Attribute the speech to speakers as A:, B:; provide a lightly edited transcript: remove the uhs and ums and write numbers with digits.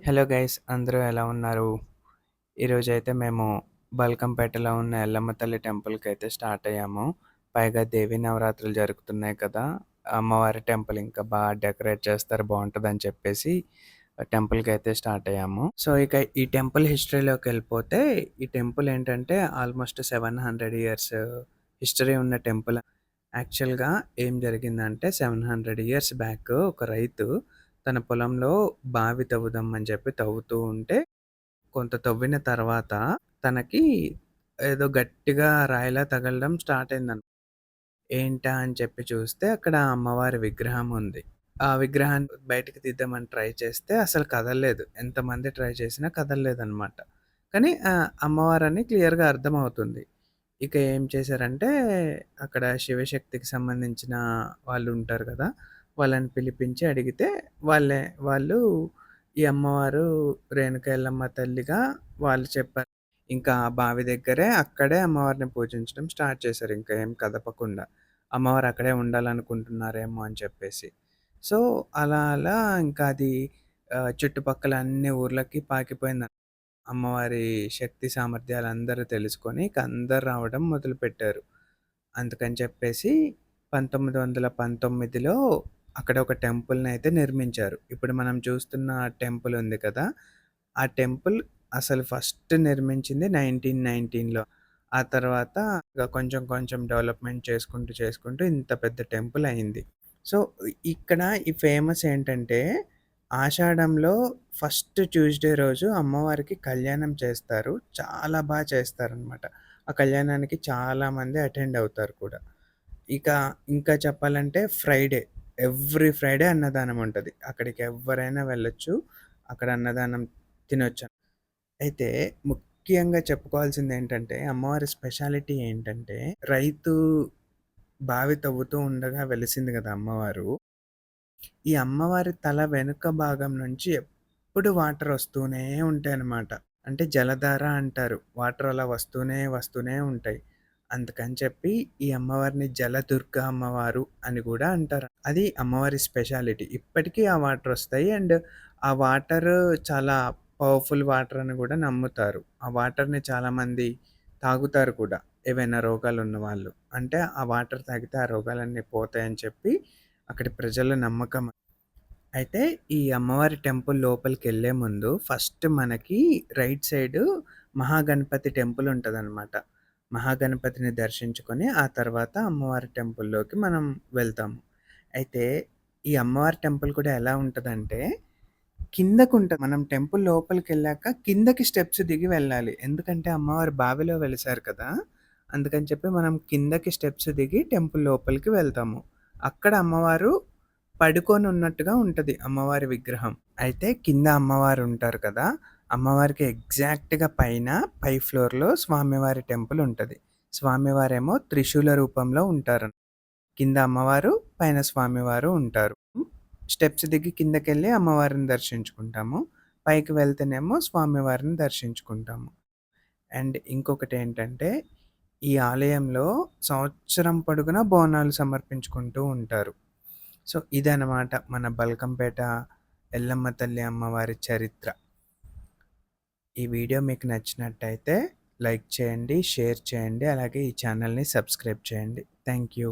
A: Hello guys అందరూ ఎలా ఉన్నారు? ఈరోజైతే మేము బల్కంపేటలో ఉన్న ఎల్లమ్మ తల్లి టెంపుల్‌కైతే స్టార్ట్ అయ్యాము. పైగా దేవీ నవరాత్రులు జరుగుతున్నాయి కదా! అమ్మవారి టెంపుల్ ఇంకా డెకరేట్ చేస్తారు బావుంటదని చెప్పేసి టెంపుల్‌కైతే స్టార్ట్ అయ్యాము. సో, ఇక ఈ టెంపుల్ హిస్టరీలోకెళ్ళిపోతే ఈ టెంపుల్ ఏంటంటే ఆల్మోస్ట్ 700 ఇయర్స్ హిస్టరీ ఉన్న టెంపుల్. యాక్చువల్‌గా ఏం జరిగిందంటే 700 ఇయర్స్ బ్యాక్ ఒక రైతు తన పొలంలో బావి తవ్వుదామని చెప్పి తవ్వుతూ ఉంటే, కొంత తవ్విన తర్వాత తనకి ఏదో గట్టిగా రాయిలా తగలడం స్టార్ట్ అయిందన్ ఏంటా అని చెప్పి చూస్తే అక్కడ అమ్మవారి విగ్రహం ఉంది. ఆ విగ్రహాన్ని బయటికి తీద్దామని ట్రై చేస్తే అసలు కదలలేదు. ఎంతమంది ట్రై చేసినా కదలలేదనమాట. కానీ అమ్మవారని క్లియర్‌గా అర్థమవుతుంది. ఇక ఏం చేశారంటే, అక్కడ శివశక్తికి సంబంధించిన వాళ్ళుంటారు గదా! వాళ్ళని పిలిపించి అడిగితే, వాళ్ళు ఈ అమ్మవారు రేణుక ఎల్లమ్మ తల్లిగా వాళ్ళు చెప్పారు. ఇంకా ఆ బావి దగ్గరే అక్కడే అమ్మవారిని పూజించడం స్టార్ట్ చేశారు. ఇంకా ఏం కదపకుండా. అమ్మవారు అక్కడే ఉండాలనుకుంటున్నారేమో అని చెప్పేసి. సో, అలా ఇంకా అది చుట్టుపక్కల అన్ని ఊర్లకి పాకిపోయింది. అమ్మవారి శక్తి సామర్థ్యాలందరూ తెలుసుకొని ఇక అందరూ రావడం మొదలుపెట్టారు. అందుకని చెప్పేసి 1919లో అక్కడ ఒక టెంపుల్‌నయితే నిర్మించారు. ఇప్పుడు మనం చూస్తున్న టెంపుల్ ఉంది కదా! ఆ టెంపుల్ అసలు ఫస్ట్ నిర్మించింది 1919లో. ఆ తర్వాత ఇగ కొంచెం కొంచెం డెవలప్‌మెంట్ చేసుకుంటూ ఇంత పెద్ద టెంపుల్ అయింది. సో, ఇక్కడ ఈ ఫేమస్ ఏంటంటే ఆషాఢంలో ఫస్ట్ ట్యూస్‌డే రోజు అమ్మవారికి కళ్యాణం చేస్తారు. చాలా చేస్తారనమాట. ఆ కళ్యాణానికి చాలామంది అటెండ్ అవుతారు కూడా. ఇక ఇంకా చెప్పాలంటే ఎవ్రీ ఫ్రైడే అన్నదానం ఉంటది. అక్కడికి ఎవ్వరైనా వెళ్ళొచ్చు. అక్కడ అన్నదానం తినొచ్చు. అయితే ముఖ్యంగా చెప్పుకోవాల్సిందేంటంటే అమ్మవారి స్పెషాలిటీ ఏంటంటే రైతు బావి తవ్వుతూ ఉండగా వెలిసింది గదా అమ్మవారు. ఈ అమ్మవారి తల వెనుక భాగం నుంచి ఎప్పుడు వాటర్ వస్తూనే ఉంటాయన్నమాట. అంటే జలధార అంటారు. వాటర్ అలా వస్తూనే ఉంటాయి. అందుకని చెప్పి ఈ అమ్మవారిని జలదుర్గ అమ్మవారు అని గూడా అంటారు. అది అమ్మవారి స్పెషాలిటీ. ఇప్పటికీ ఆ వాటర్ ఒస్తాయి. అండ్ ఆ వాటర్ చాలా పవర్‌ఫుల్ వాటర్ అని గూడా నమ్ముతారు. ఆ వాటర్‌ని చాలామంది తాగుతారు కూడా. ఏవైనా రోగాలున్న వాళ్ళు. అంటే ఆ వాటర్ తాగితే ఆ రోగాలన్నీ పోతాయని చెప్పి అక్కడి ప్రజల నమ్మకం. అయితే ఈ అమ్మవారి టెంపుల్ లోపలికెళ్ళే ముందు ఫస్ట్ మనకి రైట్ సైడు మహాగణపతి టెంపుల్ ఉంటదనమాట. మహాగణపతిని దర్శించుకొని ఆ తర్వాత అమ్మవారి టెంపుల్‌లోకి మనం వెళ్తాము. అయితే ఈ అమ్మవారి టెంపుల్ కూడా ఎలా ఉంటదంటే కిందకుంటది. మనం టెంపుల్ లోపలికెళ్ళాక కిందకి స్టెప్స్ దిగి వెళ్ళాలి. ఎందుకంటే అమ్మవారు బావిలో వెలిసారు కదా! అందుకని చెప్పి మనం కిందకి స్టెప్స్ దిగి టెంపుల్ లోపలికి వెళ్తాము. అక్కడ అమ్మవారు పడుకొనున్నట్టుగా ఉంటది అమ్మవారి విగ్రహం. అయితే కింద అమ్మవారుంటారు కదా! అమ్మవారికి ఎగ్జాక్ట్‌గా పై ఫ్లోర్‌లో స్వామివారి టెంపుల్ ఉంటది. స్వామివారేమో త్రిశూల రూపంలో ఉంటారు. కింద అమ్మవారు, పైన స్వామివారు ఉంటారు. స్టెప్స్ దిగి కిందకెళ్ళి అమ్మవారిని దర్శించుకుంటాము. పైకి వెళ్తేనేమో స్వామివారిని దర్శించుకుంటాము. అండ్ ఇంకొకటేంటంటే, ఈ ఆలయంలో సంవత్సరం పొడుగునా బోనాలు సమర్పించుకుంటూ ఉంటారు. సో, ఇదనమాట మన బల్కంపేట ఎల్లమ్మ తల్లి అమ్మవారి చరిత్ర. ఈ వీడియో మీకు నచ్చినట్టయితే లైక్ చేయండి, షేర్ చేయండి, అలాగే ఈ ఛానల్‌ని సబ్స్క్రైబ్ చేయండి. Thank you.